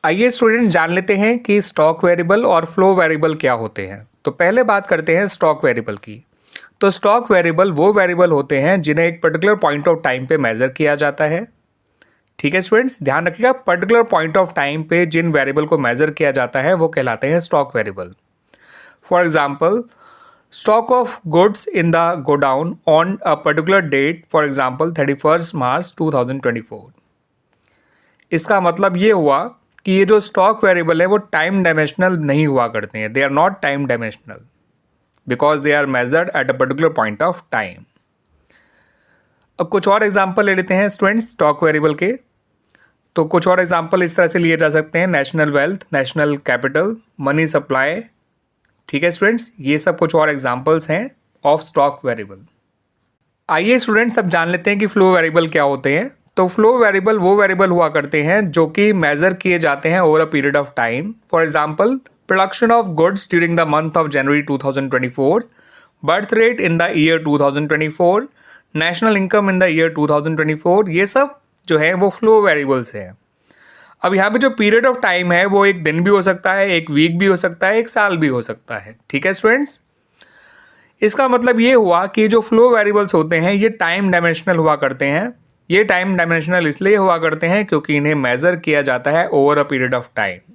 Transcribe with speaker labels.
Speaker 1: आइए स्टूडेंट जान लेते हैं कि स्टॉक वेरिएबल और फ्लो वेरिएबल क्या होते हैं। तो पहले बात करते हैं स्टॉक वेरिएबल की। तो स्टॉक वेरिएबल वो वेरिएबल होते हैं जिन्हें एक पर्टिकुलर पॉइंट ऑफ टाइम पे मेजर किया जाता है। ठीक है स्टूडेंट्स, ध्यान रखिएगा, पर्टिकुलर पॉइंट ऑफ टाइम पे जिन वेरिएबल को मेजर किया जाता है वो कहलाते हैं stock variable. For example, stock of goods in the godown on a particular date, for example 31 March 2024। इसका मतलब ये हुआ कि ये जो स्टॉक वेरिएबल है वो टाइम डायमेंशनल नहीं हुआ करते हैं। They are not time dimensional because they are measured at a particular point of time. अब कुछ और एग्जांपल ले लेते हैं स्टूडेंट्स स्टॉक वेरिएबल के। तो कुछ और एग्जांपल इस तरह से लिए जा सकते हैं: national wealth, national capital, money supply. ठीक है स्टूडेंट्स, ये सब कुछ और एग्जांपल्स हैं ऑफ स्टॉक वेरिएबल। आइए स्टूडेंट्स अब जान लेते हैं कि फ्लो वेरिएबल क्या होते हैं। तो फ्लो वेरिएबल वो वेरिएबल हुआ करते हैं जो कि मेजर किए जाते हैं over a period of time. For example, production of goods during the month of January 2024, birth rate in the year 2024, national income in the year 2024। ये सब जो है वो फ्लो वेरिएबल्स हैं। अब यहाँ पे जो पीरियड ऑफ टाइम है वो एक दिन भी हो सकता है, एक वीक भी हो सकता है, एक साल भी हो सकता है। ठीक है स्टूडेंट्स, इसका मतलब ये हुआ कि जो फ्लो वेरिएबल्स होते हैं ये टाइम डायमेंशनल हुआ करते हैं। ये टाइम डायमेंशनल इसलिए हुआ करते हैं क्योंकि इन्हें मेजर किया जाता है over a period of time.